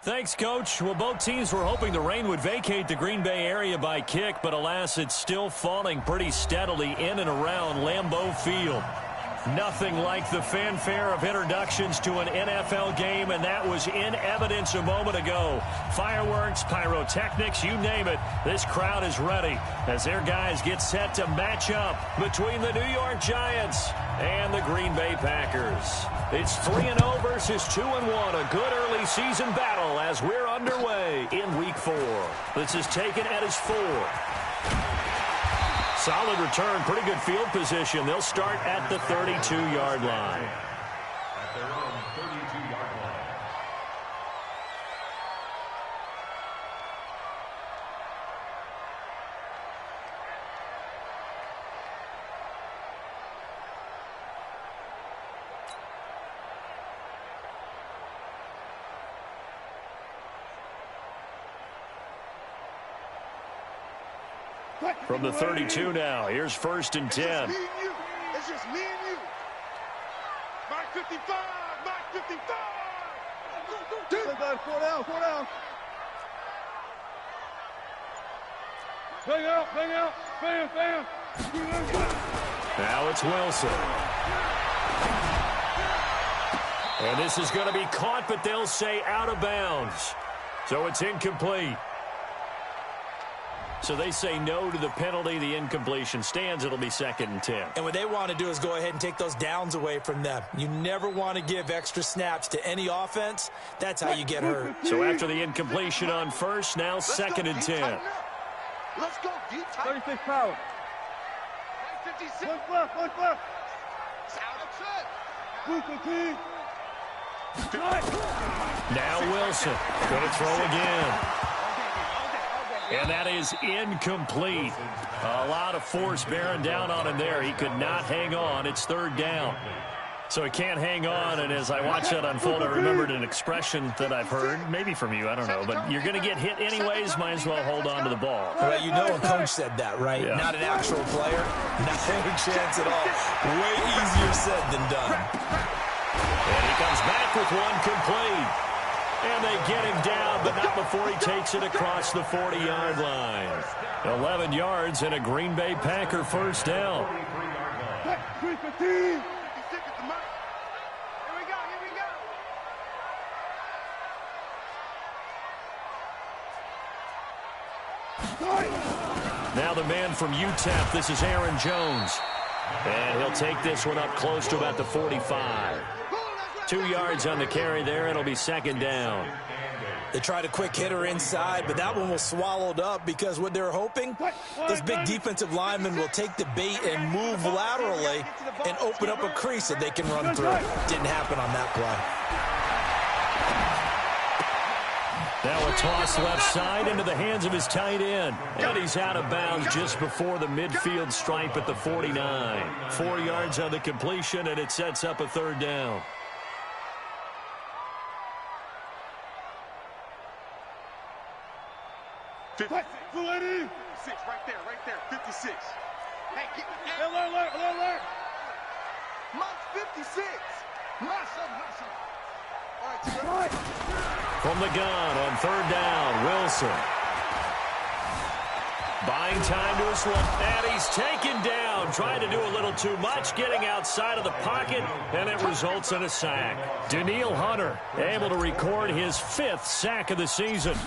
Thanks, Coach. Well, both teams were hoping the rain would vacate the Green Bay area by kick, but alas, it's still falling pretty steadily in and around Lambeau Field. Nothing like the fanfare of introductions to an NFL game, and that was in evidence a moment ago. Fireworks, pyrotechnics, you name it. This crowd is ready as their guys get set to match up between the New York Giants and the Green Bay Packers. It's 3-0 versus 2-1, a good early season battle as we're underway in Week 4. This is taken at his 4. Solid return, pretty good field position. They'll start at the 32-yard line. At their own 32-yard line. From the 32 now, here's 1st and 10. It's just me and you. Mark 55, Mark 55. Four down. Bang out, bam. Now it's Wilson. And this is going to be caught, but they'll say out of bounds. So it's incomplete. So they say no to the penalty. The incompletion stands. It'll be 2nd and 10. And what they want to do is go ahead and take those downs away from them. You never want to give extra snaps to any offense. That's how you get hurt. So after the incompletion on 1st, now 2nd and 10. Let's go deep. 36 power. 56. One left. It's out of Good. Now Wilson going to throw again. And that is incomplete. A lot of force bearing down on him there. He could not hang on. It's 3rd down. So he can't hang on, and as I watch that unfold, I remembered an expression that I've heard, maybe from you, I don't know, but you're going to get hit anyways, might as well hold on to the ball. Well, you know a coach said that, right? Yeah. Not an actual player. Not any chance at all. Way easier said than done. And he comes back with one complete. And they get him down, but not before he takes it across the 40-yard line. 11 yards and a Green Bay Packer 1st down. Here we go. Now the man from UTEP, this is Aaron Jones. And he'll take this one up close to about the 45. 2 yards on the carry there. It'll be 2nd down. They tried a quick hitter inside, but that one was swallowed up because what they're hoping, this big defensive lineman will take the bait and move laterally and open up a crease that they can run through. Didn't happen on that play. Now a toss left side into the hands of his tight end. And he's out of bounds just before the midfield stripe at the 49. 4 yards on the completion, and it sets up a 3rd down. Six right there. 56. Hey, get alert. Mark 56. Hustle. All right, to the right. From the gun on 3rd down, Wilson. Buying time to his left, and he's taken down. Trying to do a little too much, getting outside of the pocket, and it results in a sack. Danielle Hunter able to record his 5th sack of the season.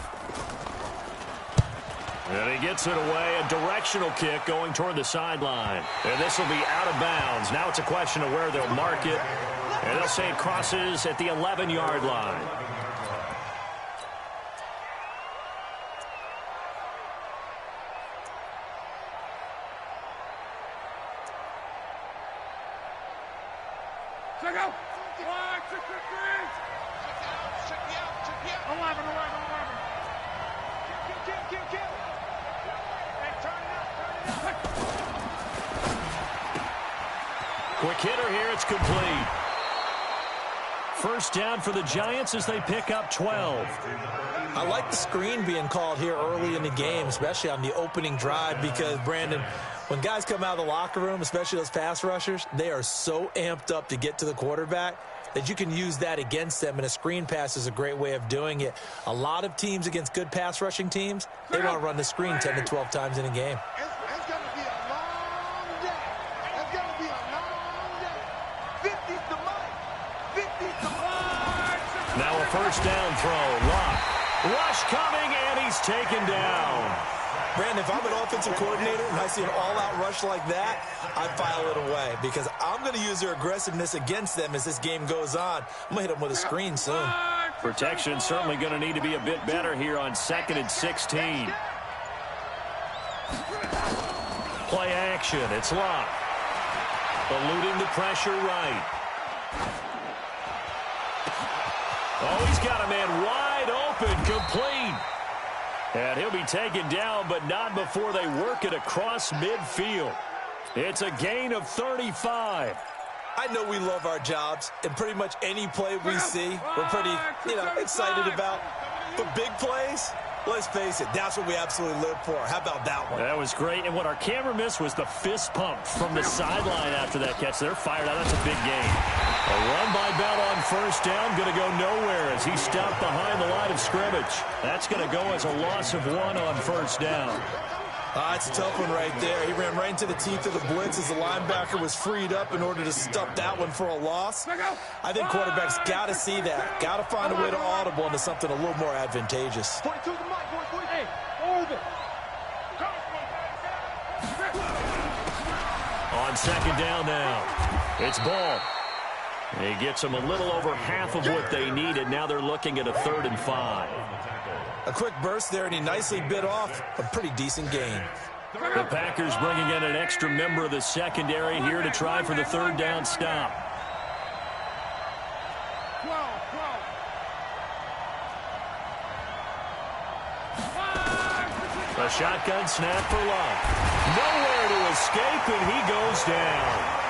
And he gets it away, a directional kick going toward the sideline. And this will be out of bounds. Now it's a question of where they'll mark it. And they'll say it crosses at the 11-yard line. Check out. Check me out. 11. Kill. Hey, turn it up. Quick hitter here. It's complete. 1st down for the Giants as they pick up 12. I like the screen being called here early in the game, especially on the opening drive, because, Brandon, When guys come out of the locker room, especially those pass rushers, they are so amped up to get to the quarterback that you can use that against them, and a screen pass is a great way of doing it. A lot of teams against good pass rushing teams, they want to run the screen 10 to 12 times in a game. It's going to be a long day. It's going to be a long day. 50's the mark. 50's the mark. Now a first down throw. Locke. Rush coming, and he's taken down. Brandon, if I'm an offensive coordinator and I see an all-out rush like that, I file it away because I'm going to use their aggressiveness against them as this game goes on. I'm going to hit them with a screen soon. Protection certainly going to need to be a bit better here on 2nd and 16. Play action. It's Locke. Eluding the pressure right. Oh, he's got a man wide open, complete. And he'll be taken down, but not before they work it across midfield. It's a gain of 35. I know we love our jobs, and pretty much any play we see, we're pretty, excited about. But big plays, let's face it, that's what we absolutely live for. How about that one? That was great, and what our camera missed was the fist pump from the sideline after that catch. They're fired out. That's a big gain. A run by Bell on first down, going to go nowhere as he stopped behind the line of scrimmage. That's going to go as a loss of 1 on first down. It's a tough one right there. He ran right into the teeth of the blitz as the linebacker was freed up in order to stuff that one for a loss. I think quarterbacks got to see that. Got to find a way to audible into something a little more advantageous. On second down now, it's Ball. He gets them a little over half of what they needed. Now they're looking at a 3rd and 5. A quick burst there, and he nicely bit off a pretty decent gain. The Packers bringing in an extra member of the secondary here to try for the 3rd down stop. A shotgun snap for Locke. Nowhere to escape, and he goes down.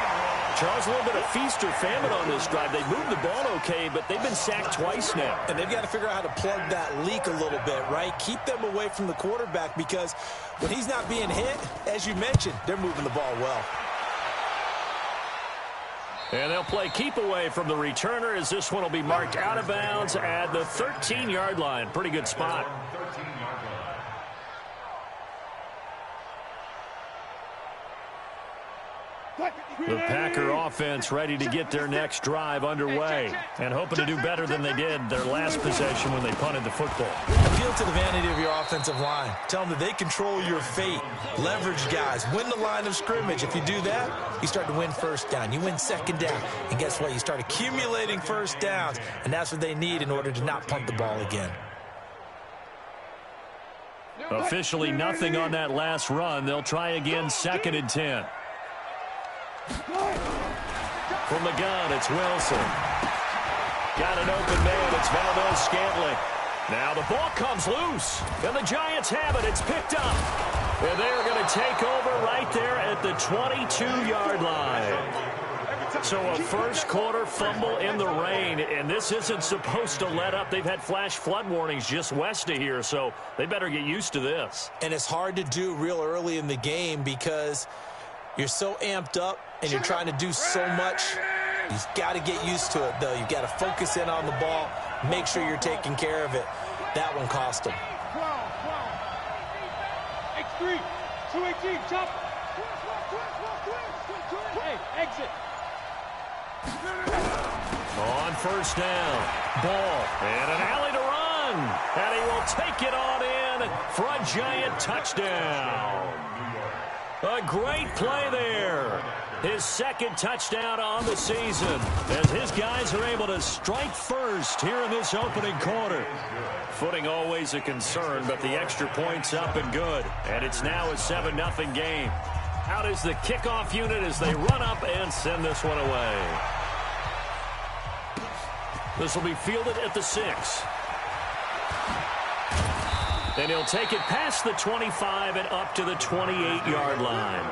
Charles, a little bit of feast or famine on this drive. They moved the ball okay, but they've been sacked twice now. And they've got to figure out how to plug that leak a little bit, right? Keep them away from the quarterback because when he's not being hit, as you mentioned, they're moving the ball well. And they'll play keep away from the returner as this one will be marked out of bounds at the 13-yard line. Pretty good spot. The Packer offense ready to get their next drive underway and hoping to do better than they did their last possession when they punted the football. Appeal to the vanity of your offensive line. Tell them that they control your fate. Leverage guys. Win the line of scrimmage. If you do that, you start to win first down. You win second down. And guess what? You start accumulating first downs. And that's what they need in order to not punt the ball again. Officially nothing on that last run. They'll try again 2nd and 10. From the gun, it's Wilson. Got an open man. It's Valdez-Scantling. Now the ball comes loose, and the Giants have it. It's picked up. And they're going to take over right there at the 22-yard line. So a first quarter fumble in the rain, and this isn't supposed to let up. They've had flash flood warnings just west of here, so they better get used to this. And it's hard to do real early in the game because you're so amped up and you're trying to do so much. You've got to get used to it, though. You've got to focus in on the ball, make sure you're taking care of it. That one cost them. X3, 218, jump. Hey, exit. On first down, Ball, and an alley to run. And he will take it on in for a Giant touchdown. A great play there. His 2nd touchdown on the season as his guys are able to strike first here in this opening quarter. Footing always a concern, but the extra point's up and good. And it's now a 7-0 game. Out is the kickoff unit as they run up and send this one away. This will be fielded at the 6. And he'll take it past the 25 and up to the 28-yard line.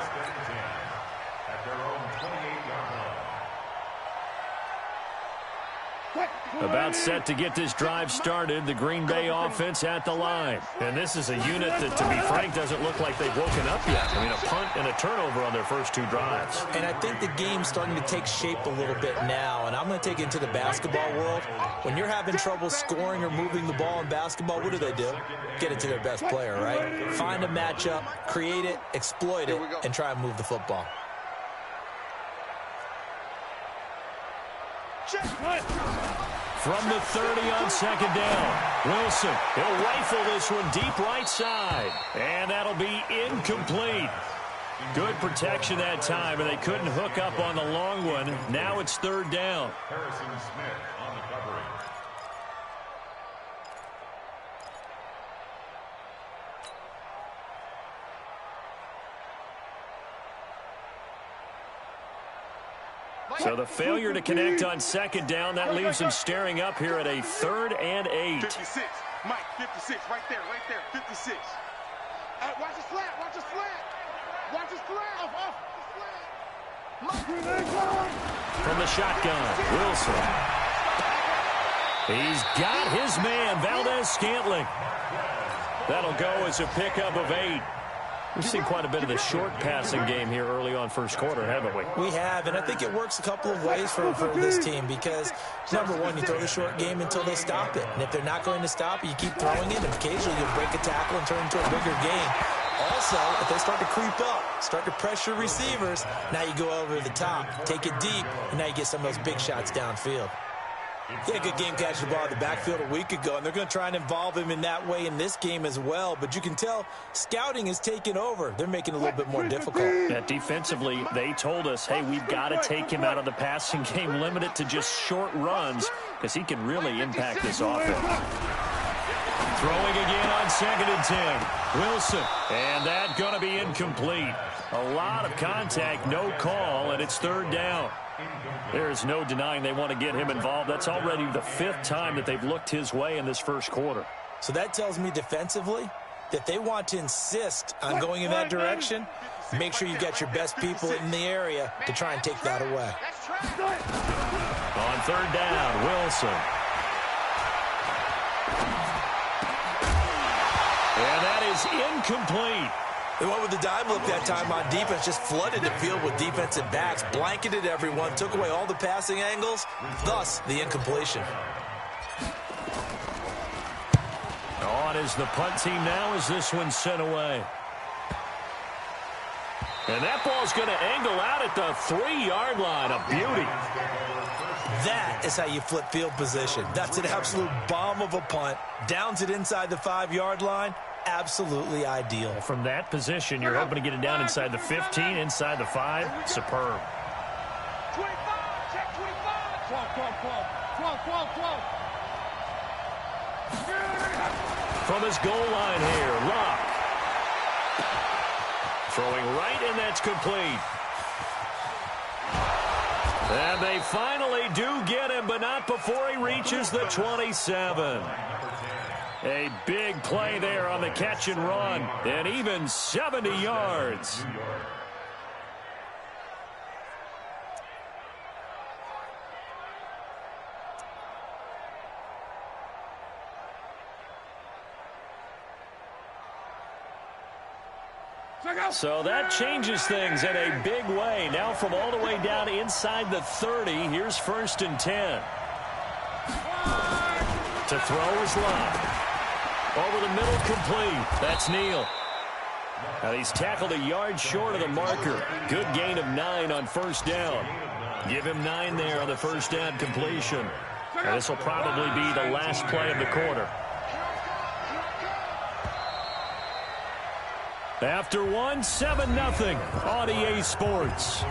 About set to get this drive started, the Green Bay offense at the line. And this is a unit that, to be frank, doesn't look like they've woken up yet. I mean, a punt and a turnover on their first two drives. And I think the game's starting to take shape a little bit now, and I'm going to take it into the basketball world. When you're having trouble scoring or moving the ball in basketball, what do? Get it to their best player, right? Find a matchup, create it, exploit it, and try and move the football. From the 30 on second down, Wilson, he'll rifle this one deep right side. And that'll be incomplete. Good protection that time, and they couldn't hook up on the long one. Now it's third down. Harrison Smith on the covering. So the failure to connect on second down, that leaves him staring up here at a 3rd and 8. 56. Mike, 56. Right there. 56. Watch the slant. Watch the slant. Off. From the shotgun, Wilson. He's got his man, Valdez-Scantling. That'll go as a pickup of 8. We've seen quite a bit of the short passing game here early on first quarter, haven't we? We have, and I think it works a couple of ways for this team because, number one, you throw the short game until they stop it. And if they're not going to stop it, you keep throwing it, and occasionally you'll break a tackle and turn into a bigger game. Also, if they start to creep up, start to pressure receivers, now you go over the top, take it deep, and now you get some of those big shots downfield. He had a good game catching the ball in the backfield a week ago, and they're going to try and involve him in that way in this game as well. But you can tell scouting is taking over. They're making it a little bit more difficult. Yeah, defensively, they told us, hey, we've got to take him out of the passing game, limit it to just short runs, because he can really impact this offense. Throwing again on 2nd and 10. Wilson, and that's going to be incomplete. A lot of contact, no call, and it's 3rd down. There is no denying they want to get him involved. That's already the 5th time that they've looked his way in this first quarter. So that tells me defensively that they want to insist on going in that direction. Make sure you got your best people in the area to try and take that away. On 3rd down, Wilson. And that is incomplete. They went with the dime look that time on defense, just flooded the field with defensive backs, blanketed everyone, took away all the passing angles, thus the incompletion. On is the punt team now as this one's sent away. And that ball's going to angle out at the 3-yard line. A beauty. That is how you flip field position. That's an absolute bomb of a punt. Downs it inside the 5-yard line. Absolutely ideal. From that position, you're hoping to get it down inside the 15, inside the 5. Superb. 25, check 25. 12. From his goal line here, Locke. Throwing right, and that's complete. And they finally do get him, but not before he reaches the 27. A big play there on the catch and run, and even 70 yards. So that changes things in a big way. Now from all the way down inside the 30, here's 1st and 10. To throw is Locke. Over the middle, complete. That's Neal. Now he's tackled a yard short of the marker. Good gain of 9 on 1st down. Give him 9 there on the 1st down completion. And this will probably be the last play of the quarter. After 1, 7-0 on EA Sports.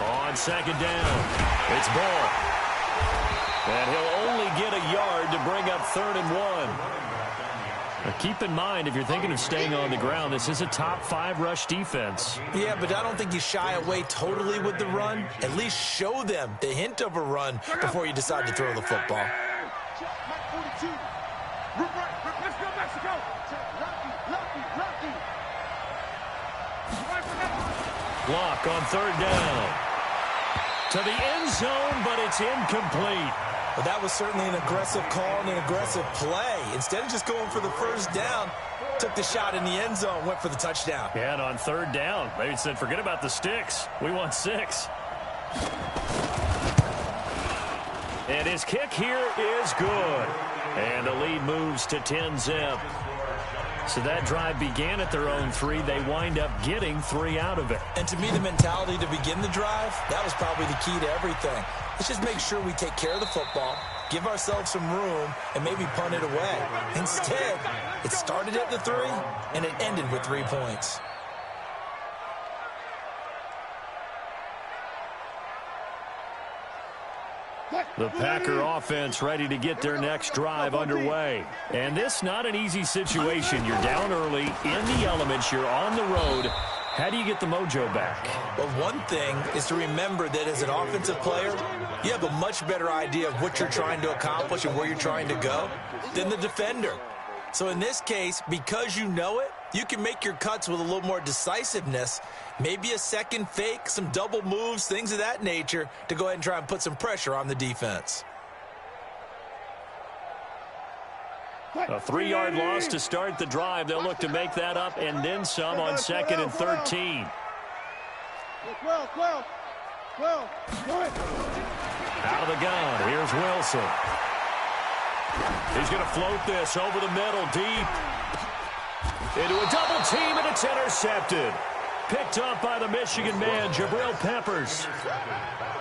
On 2nd down, it's Ball. And he'll only get a yard to bring up 3rd and 1. Now keep in mind, if you're thinking of staying on the ground, this is a top 5 rush defense. Yeah, but I don't think you shy away totally with the run. At least show them the hint of a run before you decide to throw the football. Mike 42. Let's go, Mexico. Lucky. Block on third down. To the end zone, but it's incomplete. Well, that was certainly an aggressive call and an aggressive play. Instead of just going for the first down, took the shot in the end zone, went for the touchdown. Yeah, and on third down, they said, forget about the sticks. We want 6. And his kick here is good. And the lead moves to 10-zip. So that drive began at their own 3. They wind up getting 3 out of it. And to me, the mentality to begin the drive, that was probably the key to everything. Let's just make sure we take care of the football, give ourselves some room, and maybe punt it away. Instead, it started at the 3, and it ended with 3 points. The Packer offense ready to get their next drive underway. And this not an easy situation. You're down early, in the elements, you're on the road. How do you get the mojo back? Well, one thing is to remember that as an offensive player, you have a much better idea of what you're trying to accomplish and where you're trying to go than the defender. So in this case, because you know it, you can make your cuts with a little more decisiveness, maybe a second fake, some double moves, things of that nature, to go ahead and try and put some pressure on the defense. A 3-yard loss to start the drive. They'll look to make that up and then some on 2nd and 13. 12. Out of the gun, here's Wilson. He's going to float this over the middle, deep. Into a double team, and it's intercepted. Picked up by the Michigan man, Jabril Peppers.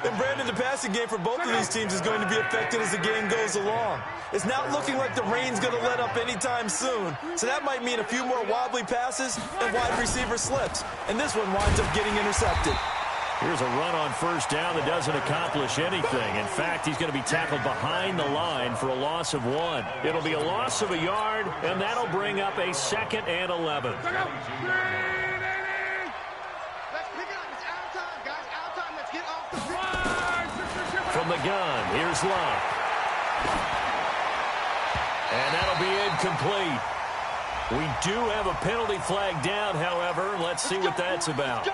And Brandon, the passing game for both of these teams is going to be affected as the game goes along. It's not looking like the rain's going to let up anytime soon, so that might mean a few more wobbly passes and wide receiver slips. And this one winds up getting intercepted. Here's a run on first down that doesn't accomplish anything. In fact, he's going to be tackled behind the line for a loss of 1. It'll be a loss of a yard, and that'll bring up a 2nd and 11. Let's pick it up. It's out time, guys. Out time. Let's get off the field. From the gun, here's Luck. And that'll be incomplete. We do have a penalty flag down, however. Let's see what that's about.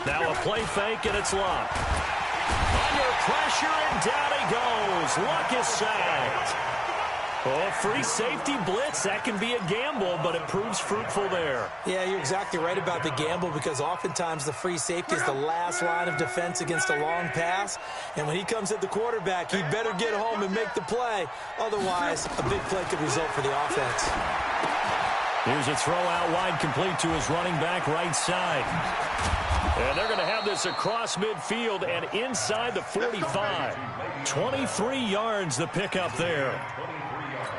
Now a play fake, and it's Luck. Under pressure, and down he goes. Luck is sacked. Oh, free safety blitz. That can be a gamble, but it proves fruitful there. Yeah, you're exactly right about the gamble, because oftentimes the free safety is the last line of defense against a long pass. And when he comes at the quarterback, he'd better get home and make the play. Otherwise, a big play could result for the offense. Here's a throw out wide, complete to his running back right side. And they're going to have this across midfield and inside the 45. 23 yards the pickup there.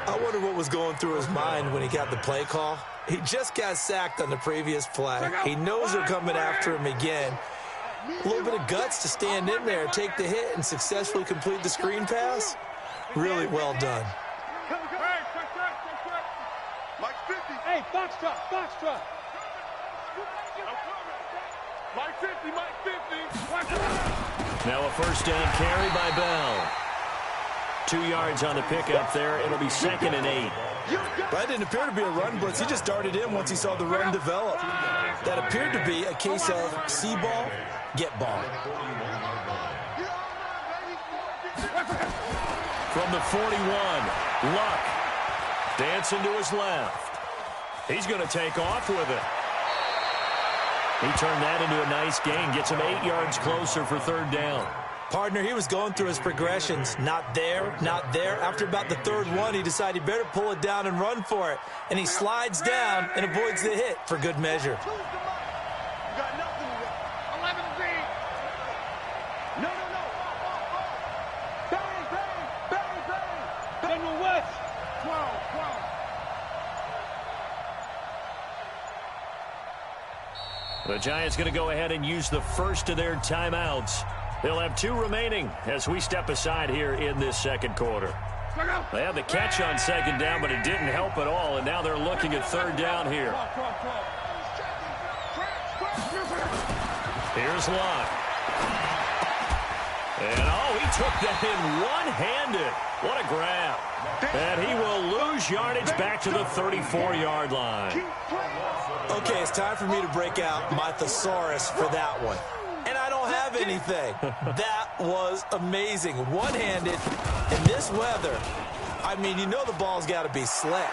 I wonder what was going through his mind when he got the play call. He just got sacked on the previous play. He knows they're coming after him again. A little bit of guts to stand in there, take the hit, and successfully complete the screen pass. Really well done. Mike 50. Hey, Foxtrot. Mike 50. Now a first down carry by Bell. 2 yards on the pickup there. It'll be 2nd and 8. That didn't appear to be a run blitz. He just darted in once he saw the run develop. That appeared to be a case of see ball, get ball. From the 41, Luck dancing to his left. He's going to take off with it. He turned that into a nice gain. Gets him 8 yards closer for 3rd down. Partner, he was going through his progressions. Not there, not there. After about the 3rd one, he decided he better pull it down and run for it. And he slides down and avoids the hit for good measure. You got nothing to do. 11 feet. No. Bang. General West. 12. The Giants going to go ahead and use the first of their timeouts. They'll have 2 remaining as we step aside here in this 2nd quarter. They had the catch on 2nd down, but it didn't help at all, and now they're looking at 3rd down here. Here's Luck. And, he took that in one-handed. What a grab. And he will lose yardage back to the 34-yard line. Okay, it's time for me to break out my thesaurus for that one. And I don't have anything. That was amazing. One-handed in this weather. I mean, you know the ball's got to be slick.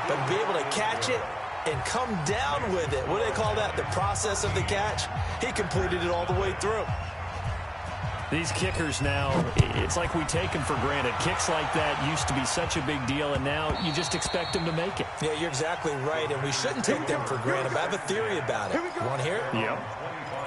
But to be able to catch it and come down with it, what do they call that? The process of the catch? He completed it all the way through. These kickers now, it's like we take them for granted. Kicks like that used to be such a big deal, and now you just expect them to make it. Yeah, you're exactly right, and we shouldn't take them for granted. But I have a theory about it. You want to hear it? Yep.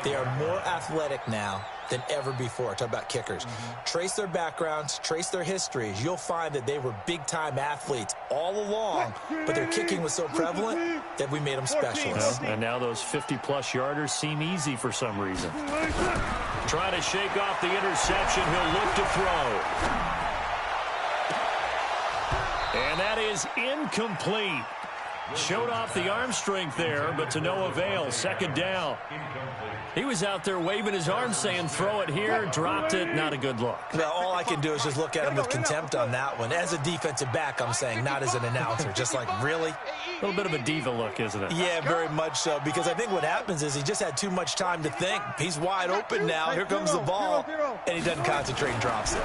They are more athletic now than ever before. Talk about kickers. Trace their backgrounds, trace their histories. You'll find that they were big-time athletes all along, but their kicking was so prevalent that we made them specialists. And now those 50-plus yarders seem easy for some reason. Trying to shake off the interception. He'll look to throw. And that is incomplete. Showed off the arm strength there, but to no avail. Second down. He was out there waving his arm saying, throw it here, dropped it. Not a good look. Well, all I can do is just look at him with contempt on that one. As a defensive back, I'm saying, not as an announcer. Just like, really? A little bit of a diva look, isn't it? Yeah, very much so, because I think what happens is he just had too much time to think. He's wide open now. Here comes the ball, and he doesn't concentrate and drops it.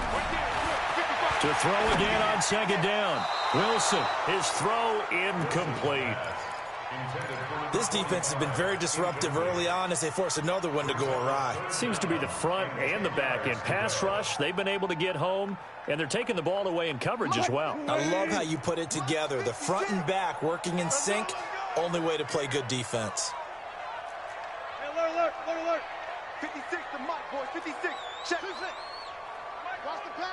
To throw again on second down. Wilson, his throw incomplete. This defense has been very disruptive early on as they force another one to go awry. Seems to be the front and the back end. Pass rush, they've been able to get home, and they're taking the ball away in coverage as well. I love how you put it together. The front and back working in sync, only way to play good defense. Hey, alert. 56 to Mike, boys. 56. Check. Watch the pass.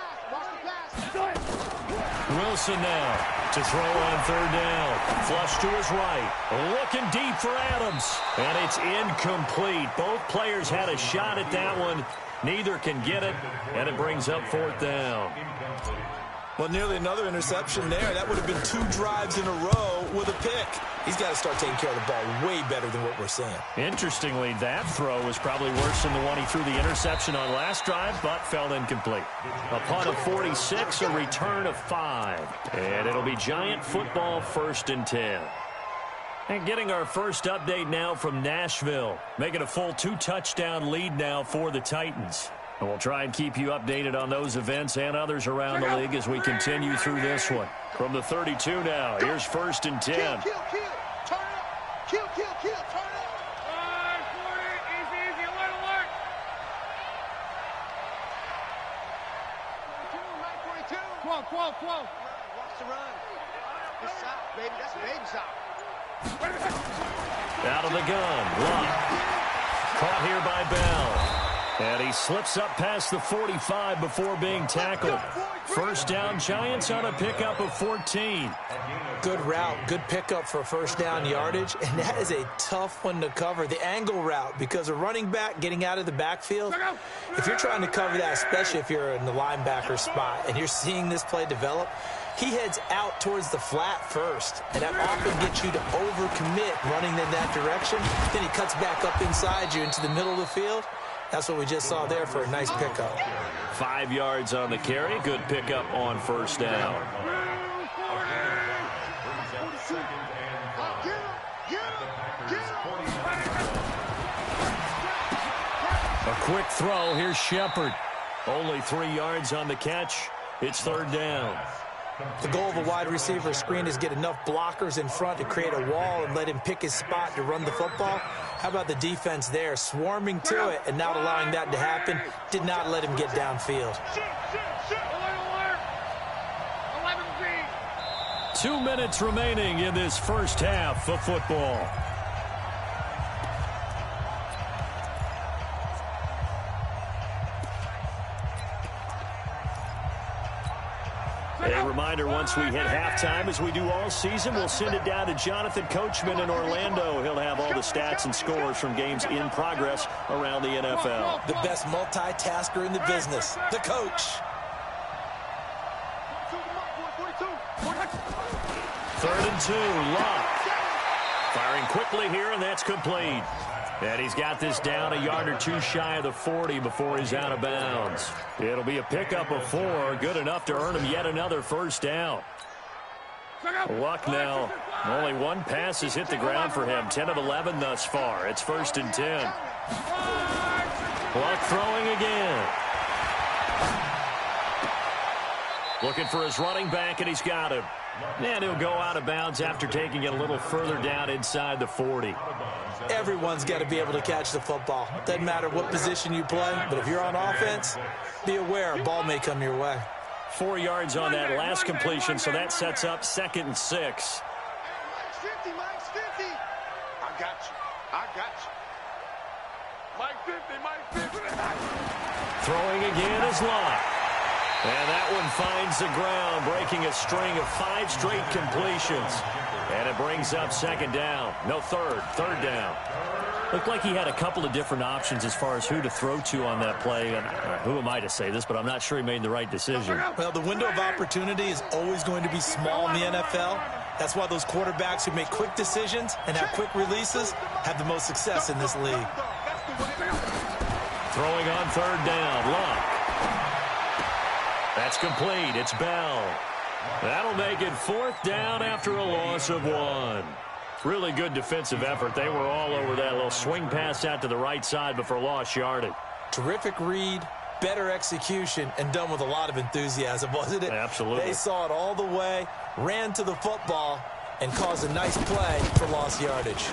Wilson now to throw on third down. Flush to his right. Looking deep for Adams. And it's incomplete. Both players had a shot at that one. Neither can get it. And it brings up fourth down. Well, nearly another interception there. That would have been 2 drives in a row with a pick. He's got to start taking care of the ball way better than what we're seeing. Interestingly, that throw was probably worse than the one he threw the interception on last drive, but fell incomplete. A punt of 46, a return of 5. And it'll be Giant football, 1st and 10. And getting our first update now from Nashville. Making a full 2-touchdown lead now for the Titans. And we'll try and keep you updated on those events and others around the league as we continue through this one. From the 32 now, here's 1st and 10. Kill. Turn it up. Kill. Turn it up. 40, easy, alert. 42. 12. Watch the run. This shot, baby. That's a baby shot. Out of the gun, Luck. Caught here by Bell. And he slips up past the 45 before being tackled. First down, Giants on a pickup of 14. Good route, good pickup for first down yardage, and that is a tough one to cover, the angle route, because a running back getting out of the backfield, if you're trying to cover that, especially if you're in the linebacker spot and you're seeing this play develop, he heads out towards the flat first, and that often gets you to overcommit running in that direction. Then he cuts back up inside you into the middle of the field. That's what we just saw there for a nice pickup. 5 yards on the carry. Good pickup on first down. A quick throw. Here's Shepard. Only 3 yards on the catch. It's third down. The goal of a wide receiver screen is get enough blockers in front to create a wall and let him pick his spot to run the football. How about the defense there, swarming to it and not allowing that to happen? Did not let him get downfield. Alert. 2 minutes remaining in this first half of football. A reminder, once we hit halftime, as we do all season, we'll send it down to Jonathan Coachman in Orlando. He'll have all the stats and scores from games in progress around the NFL. The best multitasker in the business, the coach. 3rd and 2, Luck. Firing quickly here, and that's complete. And he's got this down a yard or two shy of the 40 before he's out of bounds. It'll be a pickup of 4, good enough to earn him yet another first down. Luck now. Only one pass has hit the ground for him. 10 of 11 thus far. It's 1st and 10. Luck throwing again. Looking for his running back, and he's got him. And he'll go out of bounds after taking it a little further down inside the 40. Everyone's got to be able to catch the football. Doesn't matter what position you play, but if you're on offense, be aware a ball may come your way. 4 yards on that last completion, so that sets up 2nd and 6. Mike's 50, Mike's 50. I got you. I got you. Mike 50, Mike 50. Throwing again is Lott. And that one finds the ground, breaking a string of 5 straight completions. And it brings up 2nd down. No, third down. Looked like he had a couple of different options as far as who to throw to on that play. And who am I to say this, but I'm not sure he made the right decision. Well, the window of opportunity is always going to be small in the NFL. That's why those quarterbacks who make quick decisions and have quick releases have the most success in this league. Throwing on 3rd down, Luck. That's complete. It's Bell. That'll make it 4th down after a loss of 1. Really good defensive effort. They were all over that little swing pass out to the right side before lost yardage. Terrific read, better execution, and done with a lot of enthusiasm, wasn't it? Absolutely. They saw it all the way, ran to the football, and caused a nice play for lost yardage.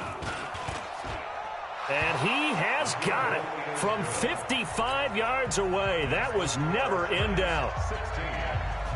And he has got it from 55 yards away. That was never in doubt.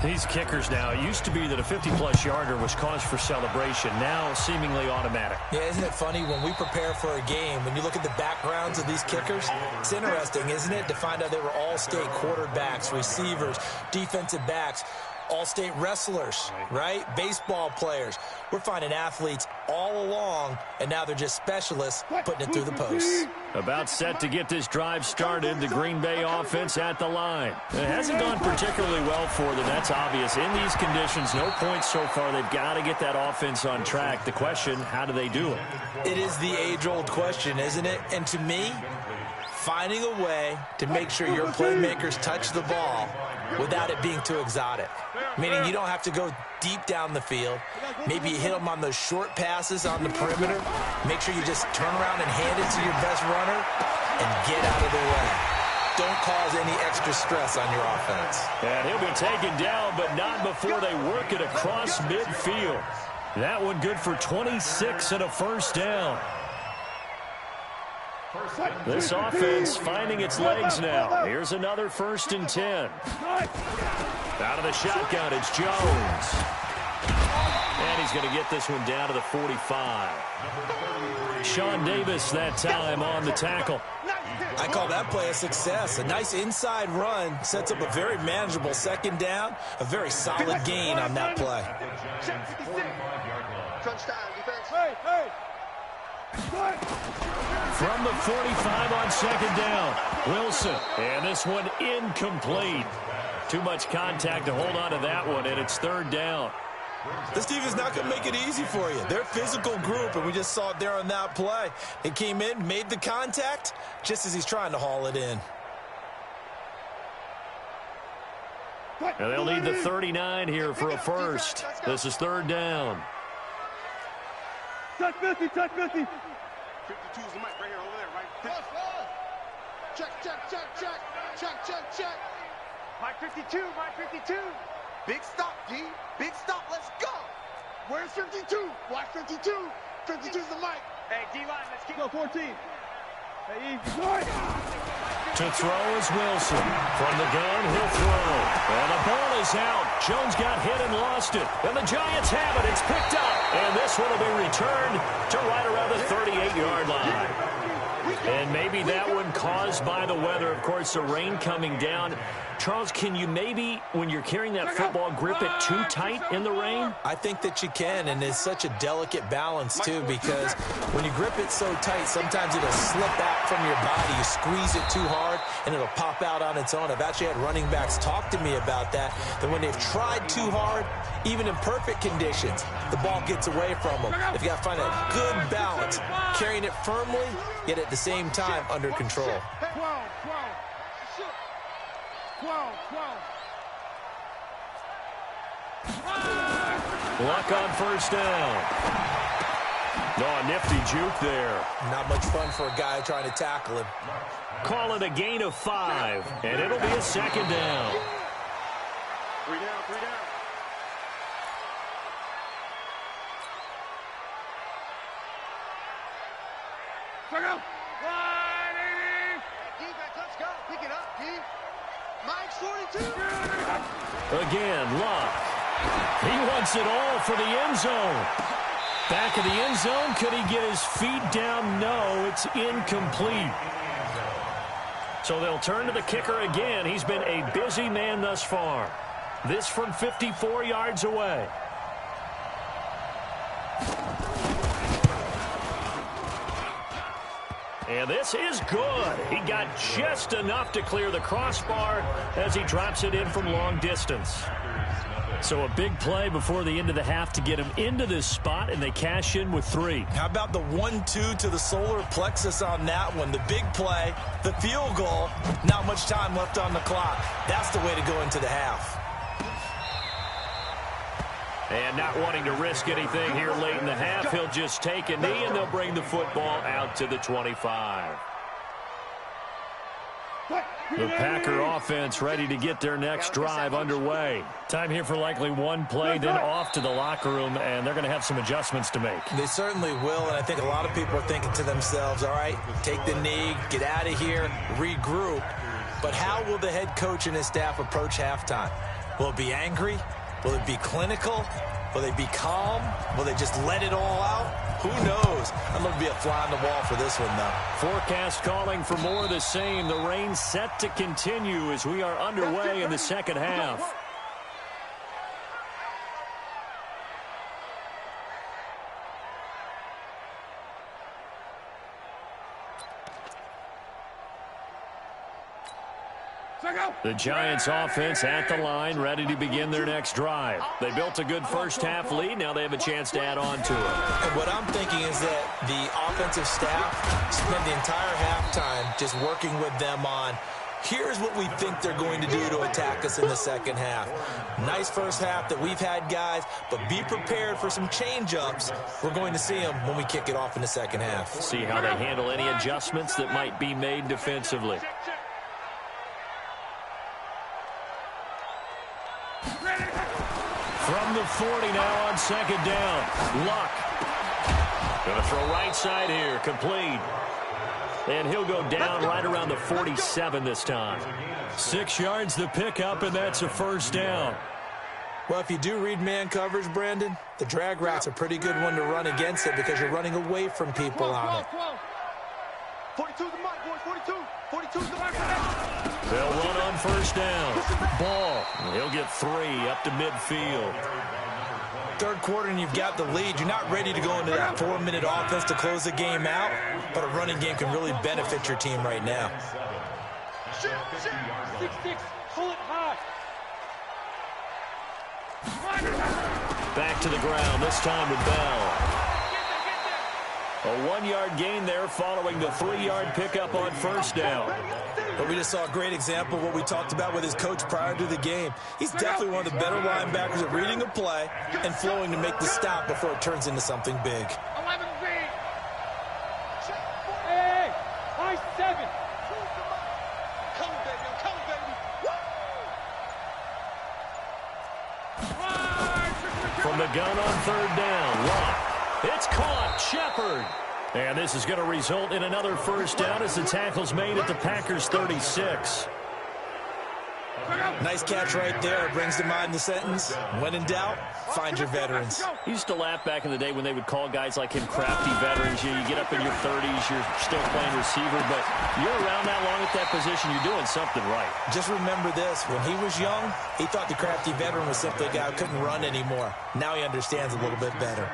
These kickers now, it used to be that a 50-plus yarder was cause for celebration. Now seemingly automatic. Yeah, isn't it funny when we prepare for a game, when you look at the backgrounds of these kickers, it's interesting, isn't it, to find out they were all-state quarterbacks, receivers, defensive backs, all-state wrestlers, right? Baseball players. We're finding athletes all along, and now they're just specialists putting it through the posts. About set to get this drive started, the Green Bay offense at the line. It hasn't gone particularly well for them, that's obvious. In these conditions, no points so far. They've got to get that offense on track. The question, how do they do it? It is the age-old question, isn't it? And to me, finding a way to make sure your playmakers touch the ball without it being too exotic. Meaning you don't have to go deep down the field. Maybe you hit them on those short passes on the perimeter. Make sure you just turn around and hand it to your best runner and get out of their way. Don't cause any extra stress on your offense. And he'll be taken down, but not before they work it across midfield. That one good for 26 and a 1st down. This offense finding its legs now. Here's another 1st and 10. Out of the shotgun, it's Jones. And he's going to get this one down to the 45. Sean Davis that time on the tackle. I call that play a success. A nice inside run sets up a very manageable 2nd down. A very solid gain on that play. Crunch time, defense. Hey! From the 45 on 2nd down, Wilson. And this one incomplete. Too much contact to hold on to that one, and it's 3rd down. This team is not going to make it easy for you. They're a physical group, and we just saw it there on that play. He came in, made the contact, just as he's trying to haul it in. And they'll need the 39 here for a first. This is 3rd down. Touch 50, touch 50. 52's the mic right here, over there, right? Check. Mike 52, Mike 52. Big stop, D. Big stop, let's go. Where's 52? Watch 52. 52's the mic. Hey, D-line, let's keep. Go 14. Hey, easy. To throw is Wilson. From the gun, he'll throw. And the ball is out. Jones got hit and lost it. And the Giants have it. It's picked up. And this one will be returned to right around the 38-yard line. And maybe that one caused by the weather. Of course, the rain coming down. Charles, can you maybe, when you're carrying that football, grip it too tight in the rain? I think that you can, and it's such a delicate balance, too, because when you grip it so tight, sometimes it'll slip out from your body. You squeeze it too hard, and it'll pop out on its own. I've actually had running backs talk to me about that when they've tried too hard, even in perfect conditions, the ball gets away from them. They've got to find a good balance, carrying it firmly, yet at the the same time under control. 12, 12. 12. Luck on first down. Oh, a nifty juke there. Not much fun for a guy trying to tackle him. Call it a gain of 5, and it'll be a second down. 3 down, 3 down. Go. Defense, let's go. Pick it up, D. Mike's 42. Again, Luck. He wants it all for the end zone. Back of the end zone. Could he get his feet down? No, it's incomplete. So they'll turn to the kicker again. He's been a busy man thus far. This from 54 yards away. And this is good. He got just enough to clear the crossbar as he drops it in from long distance. So a big play before the end of the half to get him into this spot, and they cash in with 3. How about the 1-2 to the solar plexus on that one? The big play, the field goal, not much time left on the clock. That's the way to go into the half. And not wanting to risk anything here late in the half, he'll just take a knee, and they'll bring the football out to the 25. The Packer offense ready to get their next drive underway. Time here for likely one play, then off to the locker room, and they're going to have some adjustments to make. They certainly will, and I think a lot of people are thinking to themselves, all right, take the knee, get out of here, regroup. But how will the head coach and his staff approach halftime? Will it be angry? Will it be clinical? Will they be calm? Will they just let it all out? Who knows? I'm going to be a fly on the wall for this one, though. Forecast calling for more of the same. The rain set to continue as we are underway in the second half. The Giants offense at the line, ready to begin their next drive. They built a good first half lead. Now they have a chance to add on to it. And what I'm thinking is that the offensive staff spent the entire halftime just working with them on, here's what we think they're going to do to attack us in the second half. Nice first half that we've had, guys, but be prepared for some change-ups. We're going to see them when we kick it off in the second half. See how they handle any adjustments that might be made defensively. From the 40 now on second down. Luck. Going to throw right side here. Complete. And he'll go down right around the 47 this time. 6 yards the pickup, and that's a first down. Well, if you do read man coverage, Brandon, the drag route's a pretty good one to run against it because you're running away from people on it. 42's the mark, boys. 42. 42's the mark. They'll run on first down. Ball. He'll get 3 up to midfield. Third quarter and you've got the lead. You're not ready to go into that 4-minute offense to close the game out, but a running game can really benefit your team right now. 6-6. Pull it high. Back to the ground, this time with Bell. A 1-yard gain there following the 3-yard pickup on first down. But we just saw a great example of what we talked about with his coach prior to the game. He's definitely one of the better linebackers at reading a play and flowing to make the stop before it turns into something big. 11 feet. Hey, high 7. Come, baby. Come, baby. From the gun on third down, Luck. It's caught. Shepard. And this is going to result in another first down as the tackle's made at the Packers' 36. Nice catch right there. Brings to mind the sentence, when in doubt, find your veterans. He used to laugh back in the day when they would call guys like him crafty veterans. You get up in your 30s, you're still playing receiver, but you're around that long at that position, you're doing something right. Just remember this, when he was young, he thought the crafty veteran was simply a guy who couldn't run anymore. Now he understands a little bit better.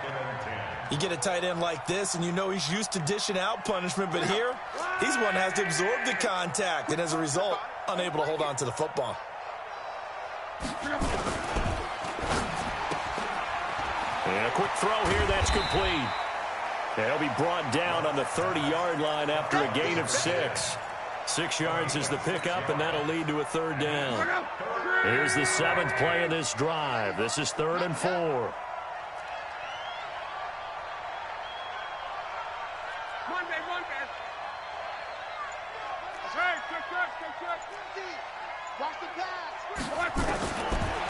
You get a tight end like this, and you know he's used to dishing out punishment, but here, he's one that has to absorb the contact, and as a result, unable to hold on to the football. And a quick throw here, that's complete. He'll be brought down on the 30-yard line after a gain of 6. 6 yards is the pickup, and that'll lead to a third down. Here's the 7th play of this drive. This is 3rd and 4.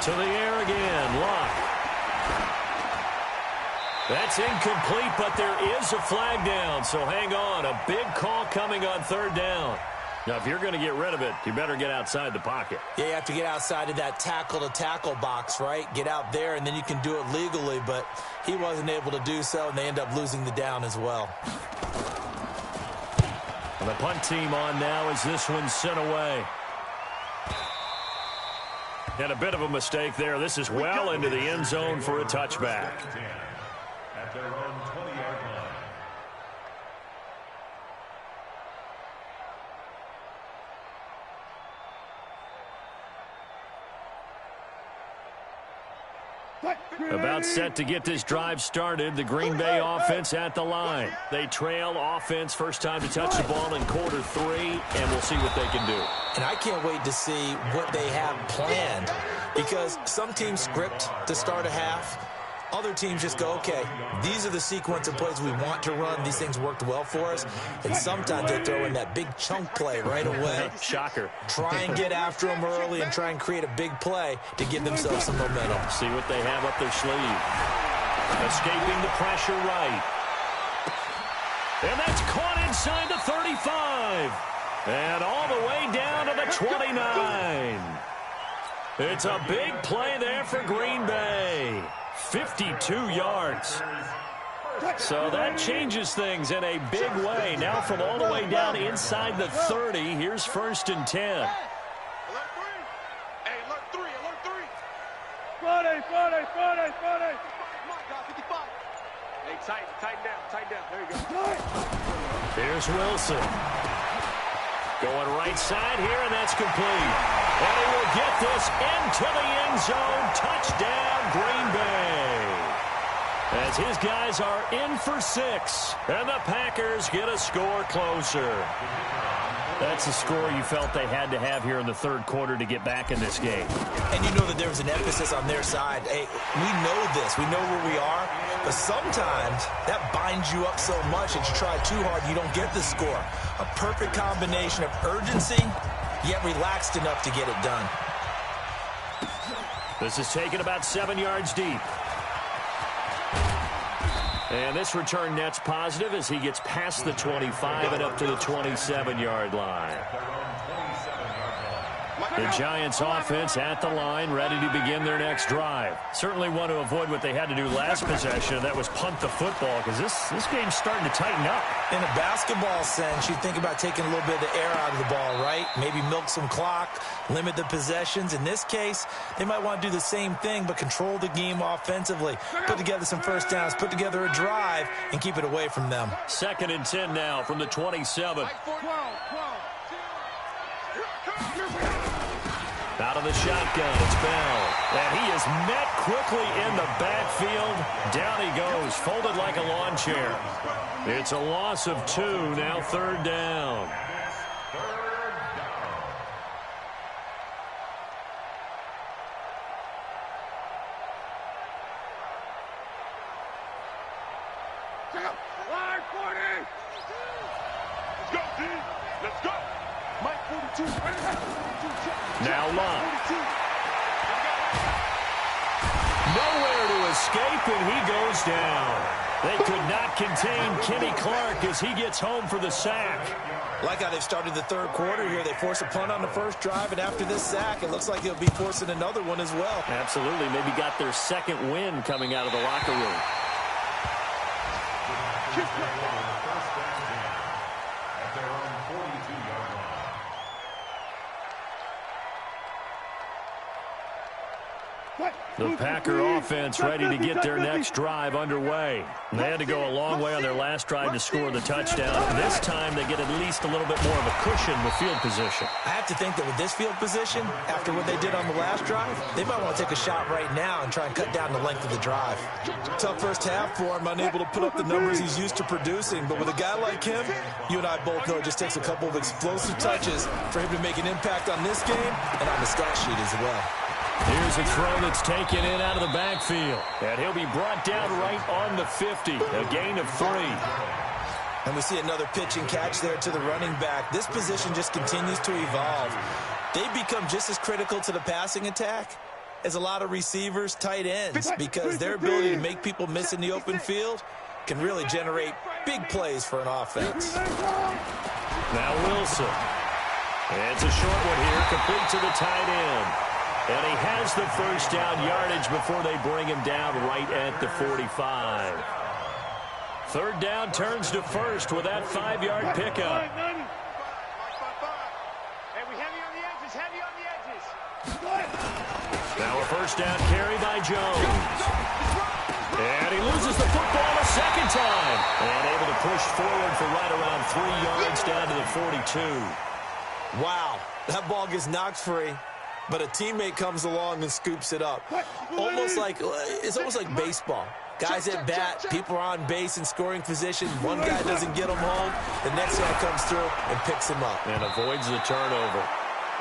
To the air again, Luck. That's incomplete, but there is a flag down, so hang on. A big call coming on 3rd down. Now, if you're going to get rid of it, you better get outside the pocket. Yeah, you have to get outside of that tackle-to-tackle box, right? Get out there, and then you can do it legally, but he wasn't able to do so, and they end up losing the down as well. And the punt team on now as this one's sent away. And a bit of a mistake there. This is well into the end zone for a touchback. At their own 20-yard line. About set to get this drive started. The Green Bay offense at the line. They trail offense, first time to touch the ball in quarter 3, and we'll see what they can do. And I can't wait to see what they have planned, because some teams script to start a half. Other teams just go, okay, these are the sequence of plays we want to run. These things worked well for us. And sometimes they throw in that big chunk play right away. Shocker. Try and get after them early and try and create a big play to give themselves some momentum. See what they have up their sleeve. Escaping the pressure right. And that's caught inside the 35. And all the way down to the 29. It's a big play there for Green Bay. 52 yards. So that changes things in a big way. Now from all the way down inside the 30, here's 1st and 10. Alert 3. Hey, alert 3, alert 3. Friday. My God, 55. Hey, tighten down. There you go. Here's Wilson. Going right side here, and that's complete. And he will get this into the end zone. Touchdown, Green Bay. As his guys are in for 6, and the Packers get a score closer. That's the score you felt they had to have here in the 3rd quarter to get back in this game. And you know that there was an emphasis on their side. Hey, we know this. We know where we are. But sometimes that binds you up so much that you try too hard and you don't get the score. A perfect combination of urgency, yet relaxed enough to get it done. This is taken about 7 yards deep. And this return net's positive as he gets past the 25 and up to the 27-yard line. The Giants offense at the line, ready to begin their next drive. Certainly want to avoid what they had to do last possession, and that was punt the football, because this game's starting to tighten up. In a basketball sense, you think about taking a little bit of the air out of the ball, right? Maybe milk some clock, limit the possessions. In this case, they might want to do the same thing, but control the game offensively. Put together some first downs, put together a drive, and keep it away from them. 2nd and 10 now from the 27. Out of the shotgun, it's Bell. And he is met quickly in the backfield. Down he goes, folded like a lawn chair. It's a loss of 2, now 3rd down. Line 40. Let's go, D. Let's go. Mike 42. Now Luck. Nowhere to escape, and he goes down. They could not contain Kenny Clark as he gets home for the sack. Like how they've started the 3rd quarter here. They force a punt on the first drive, and after this sack, it looks like they'll be forcing another one as well. Absolutely. Maybe got their 2nd win coming out of the locker room. At their own 42-yard line. The Packer offense ready to get their next drive underway. They had to go a long way on their last drive to score the touchdown. This time they get at least a little bit more of a cushion with field position. I have to think that with this field position, after what they did on the last drive, they might want to take a shot right now and try and cut down the length of the drive. Tough first half for him, unable to put up the numbers he's used to producing. But with a guy like him, you and I both know it just takes a couple of explosive touches for him to make an impact on this game and on the stat sheet as well. Here's a throw that's taken in out of the backfield. And he'll be brought down right on the 50. A gain of 3. And we see another pitch and catch there to the running back. This position just continues to evolve. They become just as critical to the passing attack as a lot of receivers, tight ends, because their ability to make people miss in the open field can really generate big plays for an offense. Now Wilson. It's a short one here, complete to the tight end. And he has the first down yardage before they bring him down right at the 45. Third down turns to first with that 5-yard pickup. Hey, we heavy on the edges, heavy on the edges. Now a first down carry by Jones. And he loses the football a second time. And able to push forward for right around 3 yards down to the 42. Wow, that ball gets knocked free, but a teammate comes along and scoops it up. It's almost like baseball. Guys at bat, people are on base in scoring position. One guy doesn't get him home. The next guy comes through and picks him up. And avoids the turnover.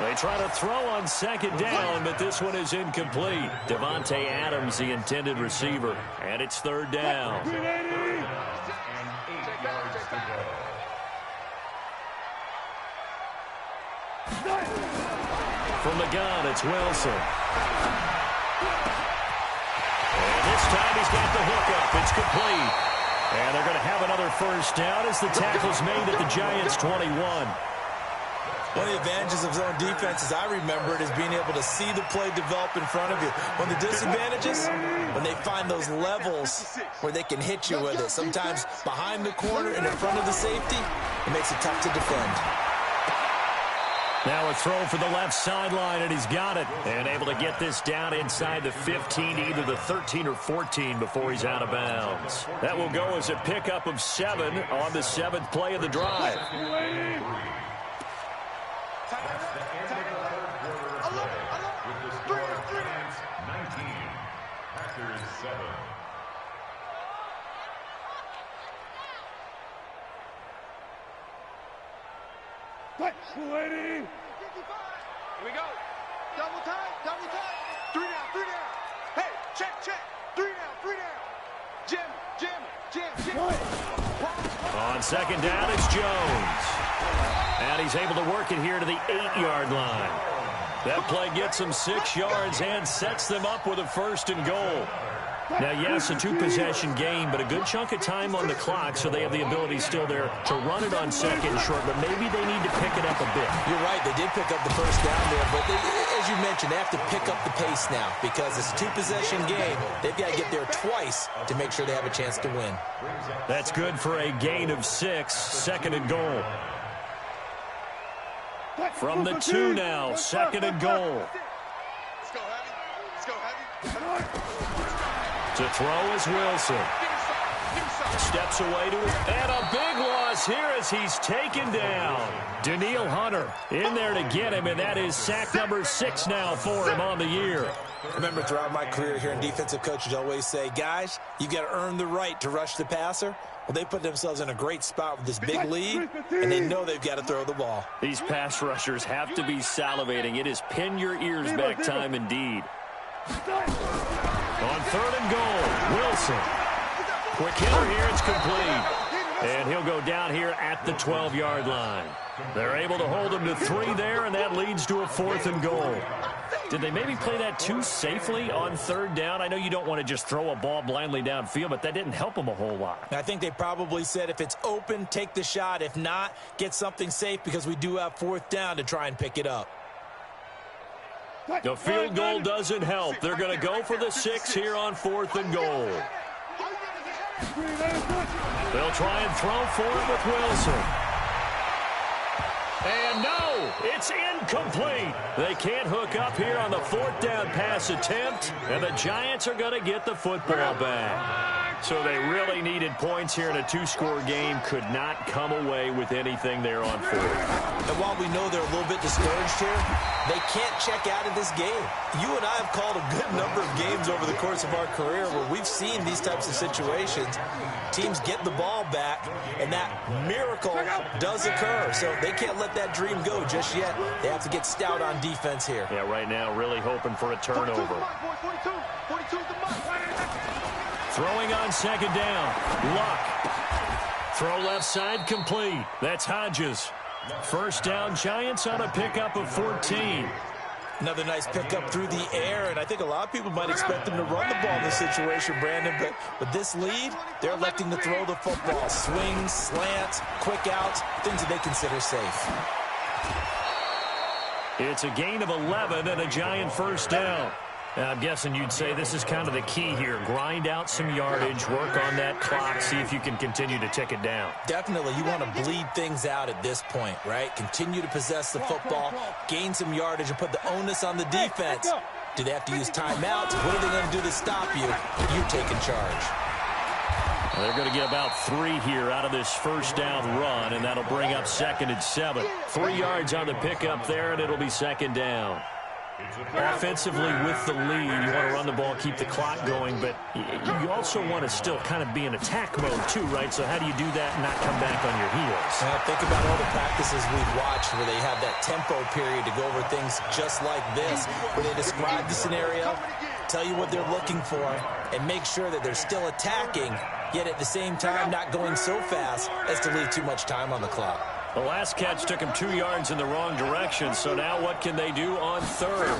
They try to throw on second down, but this one is incomplete. Devontae Adams, the intended receiver. And it's third down. And 8 yards to go. From the gun, it's Wilson. And this time he's got the hook up. It's complete. And they're going to have another first down as the tackle's made at the Giants' 21. One of the advantages of zone defense, as I remember it, is being able to see the play develop in front of you. One of the disadvantages, when they find those levels where they can hit you with it. Sometimes behind the corner and in front of the safety, it makes it tough to defend. Now a throw for the left sideline, and he's got it. And able to get this down inside the 15, either the 13 or 14 before he's out of bounds. That will go as a pickup of 7 on the 7th play of the drive. With the score, Giants 19, Packers 7. Here we go. Double time, double time. 3 down, 3 down. Hey, check. 3 down. Jim. On second down, it's Jones. And he's able to work it here to the 8-yard line. That play gets him 6 yards and sets them up with a 1st and goal. Now, yes, a 2-possession game, but a good chunk of time on the clock, so they have the ability still there to run it on second and short, but maybe they need to pick it up a bit. You're right, they did pick up the first down there, but as you mentioned, they have to pick up the pace now because it's a 2-possession game. They've got to get there twice to make sure they have a chance to win. That's good for a gain of 6, 2nd and goal. From the 2 now, 2nd and goal. Let's go heavy. To throw is Wilson. Steps away to it. And a big loss here as he's taken down. Danielle Hunter in there to get him, and that is sack number 6 now for him on the year. Remember, throughout my career here in defensive coaches always say, guys, you got to earn the right to rush the passer. Well, they put themselves in a great spot with this big lead, and they know they've got to throw the ball. These pass rushers have to be salivating. It is pin your ears back time indeed. On 3rd and goal, Wilson. Quick hitter here, it's complete. And he'll go down here at the 12-yard line. They're able to hold him to 3 there, and that leads to a 4th and goal. Did they maybe play that too safely on 3rd down? I know you don't want to just throw a ball blindly downfield, but that didn't help them a whole lot. I think they probably said if it's open, take the shot. If not, get something safe because we do have 4th down to try and pick it up. The field goal doesn't help. They're going to go for the 6 here on 4th and goal. They'll try and throw for it with Wilson. And no, it's incomplete. They can't hook up here on the 4th down pass attempt, and the Giants are going to get the football back. So they really needed points here in a 2-score game. Could not come away with anything there on 4th. And while we know they're a little bit discouraged here, they can't check out of this game. You and I have called a good number of games over the course of our career where we've seen these types of situations. Teams get the ball back, and that miracle does occur. So they can't let that dream go just yet. They have to get stout on defense here. Yeah, right now really hoping for a turnover. 42 is the mark. Throwing on 2nd down. Luck. Throw left side complete. That's Hodges. 1st down, Giants on a pickup of 14. Another nice pickup through the air, and I think a lot of people might expect them to run the ball in this situation, Brandon, but with this lead, they're electing to throw the football. Swings, slants, quick outs, things that they consider safe. It's a gain of 11 and a Giant 1st down. I'm guessing you'd say this is kind of the key here. Grind out some yardage, work on that clock, see if you can continue to tick it down. Definitely. You want to bleed things out at this point, right? Continue to possess the football, gain some yardage, and put the onus on the defense. Do they have to use timeouts? What are they going to do to stop you? You're taking charge. Well, they're going to get about 3 here out of this 1st down run, and that'll bring up 2nd and 7. 3 yards on the pickup there, and it'll be 2nd down. Offensively with the lead, you want to run the ball, keep the clock going, but you also want to still kind of be in attack mode too, right? So how do you do that and not come back on your heels? Think about all the practices we've watched where they have that tempo period to go over things just like this, where they describe the scenario, tell you what they're looking for, and make sure that they're still attacking, yet at the same time not going so fast as to leave too much time on the clock. The last catch took him 2 yards in the wrong direction, so now what can they do on 3rd?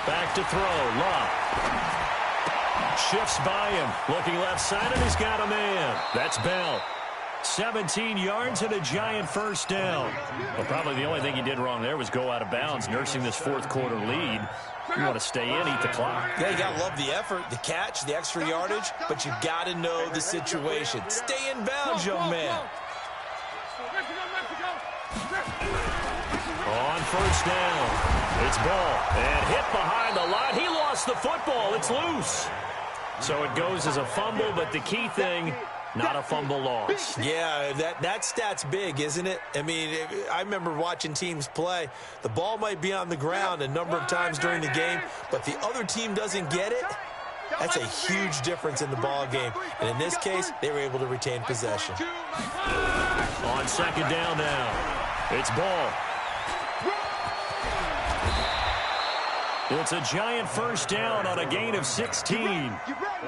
Back to throw, Luck. Shifts by him, looking left side, and he's got a man. That's Bell. 17 yards and a Giant 1st down. Well, probably the only thing he did wrong there was go out of bounds, nursing this 4th quarter lead. You want to stay in, eat the clock. Yeah, you got to love the effort, the catch, the extra yardage, but you got to know the situation. Stay in bounds, young man. On 1st down, it's Bell, and hit behind the line. He lost the football. It's loose. So it goes as a fumble, but the key thing, not a fumble loss. Yeah, that stat's big, isn't it? I mean, I remember watching teams play. The ball might be on the ground a number of times during the game, but the other team doesn't get it. That's a huge difference in the ball game. And in this case, they were able to retain possession. On 2nd down now, it's Ball. It's a Giant 1st down on a gain of 16.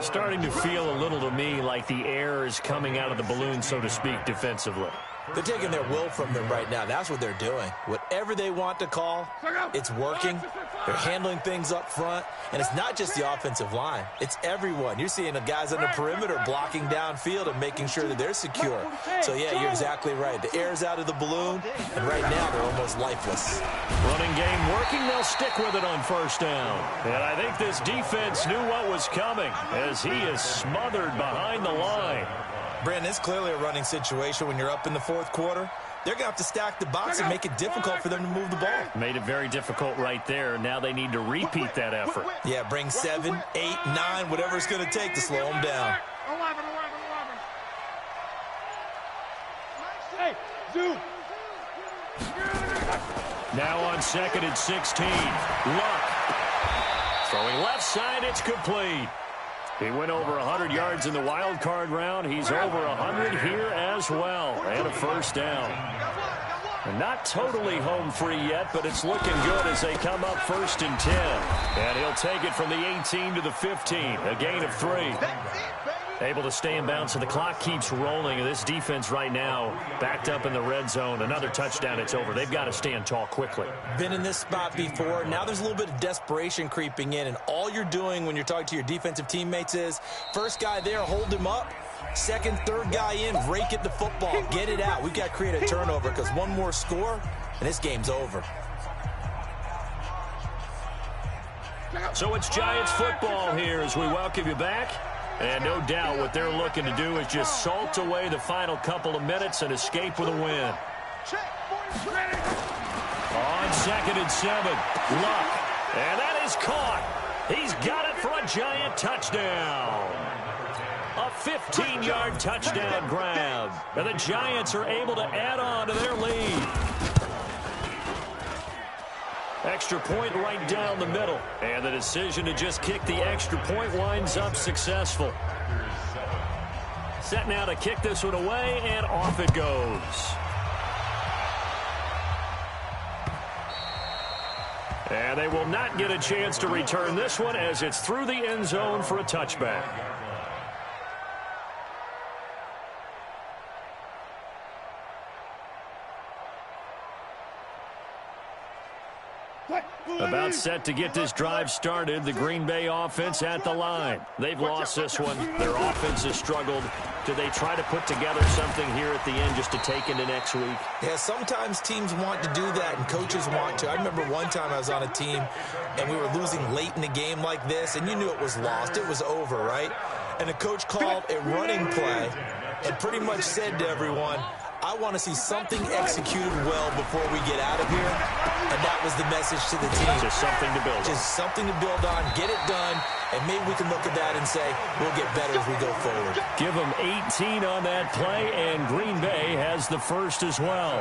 Starting to feel a little to me like the air is coming out of the balloon, so to speak, defensively. They're taking their will from them right now. That's what they're doing. Whatever they want to call, it's working. They're handling things up front. And it's not just the offensive line. It's everyone. You're seeing the guys on the perimeter blocking downfield and making sure that they're secure. So, yeah, you're exactly right. The air's out of the balloon, and right now they're almost lifeless. Running game working. They'll stick with it on 1st down. And I think this defense knew what was coming as he is smothered behind the line. Brandon, it's clearly a running situation when you're up in the 4th quarter. They're going to have to stack the box and make it difficult for them to move the ball. Made it very difficult right there. Now they need to repeat that effort. Yeah, bring 7, 8, 9, whatever it's going to take to slow them down. 11. Hey, Zoo. Now on 2nd and 16. Luck. Throwing left side, it's complete. He went over 100 yards in the wild card round. He's over 100 here as well. And a 1st down. And not totally home free yet, but it's looking good as they come up 1st and 10. And he'll take it from the 18 to the 15. A gain of 3. Able to stay in bounds, so the clock keeps rolling. And this defense right now backed up in the red zone. Another touchdown, it's over. They've got to stand tall quickly. Been in this spot before. Now there's a little bit of desperation creeping in. And all you're doing when you're talking to your defensive teammates is, first guy there, hold him up. Second, third guy in, rake at the football. Get it out. We've got to create a turnover because one more score, and this game's over. So it's Giants football here as we welcome you back. And no doubt what they're looking to do is just salt away the final couple of minutes and escape with a win. check. 43. On 2nd and 7, Luck. And that is caught. He's got it for a giant touchdown. A 15-yard touchdown grab. And the Giants are able to add on to their lead. Extra point right down the middle. And the decision to just kick the extra point winds up successful. Set now to kick this one away, and off it goes. And they will not get a chance to return this one as it's through the end zone for a touchback. About set to get this drive started, the Green Bay offense at the line. They've lost this one. Their offense has struggled. Do they try to put together something here at the end just to take into next week? Yeah, sometimes teams want to do that and coaches want to. I remember one time I was on a team and we were losing late in the game like this, and you knew it was lost. It was over, right? And the coach called a running play and pretty much said to everyone, I want to see something executed well before we get out of here. And that was the message to the team. Just something to build on. Just something to build on, get it done, and maybe we can look at that and say, we'll get better as we go forward. Give them 18 on that play, and Green Bay has the first as well.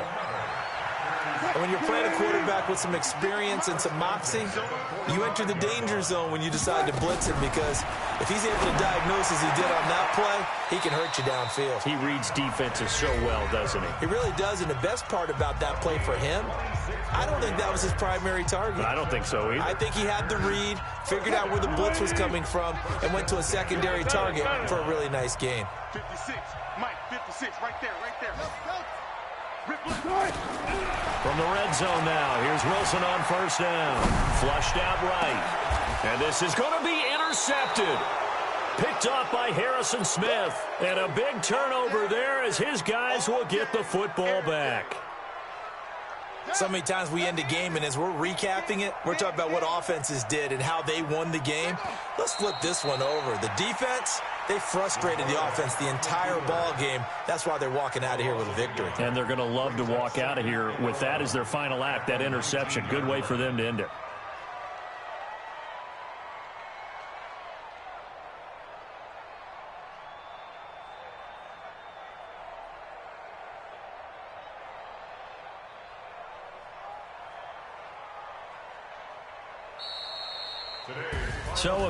And when you're playing a quarterback with some experience and some moxie, you enter the danger zone when you decide to blitz him, because if he's able to diagnose as he did on that play, he can hurt you downfield. He reads defenses so well, doesn't he? He really does, and the best part about that play for him, I don't think that was his primary target. I don't think so either. I think he had the read, figured out where the blitz was coming from, and went to a secondary target for a really nice gain. 56. Mike, 56. Right there, right there. From the red zone now, here's Wilson on first down. Flushed out right. And this is going to be intercepted. Picked off by Harrison Smith. And a big turnover there as his guys will get the football back. So many times we end a game, and as we're recapping it, we're talking about what offenses did and how they won the game. Let's flip this one over. The defense, they frustrated the offense the entire ball game. That's why they're walking out of here with a victory. And they're going to love to walk out of here with that as their final act, that interception. Good way for them to end it. So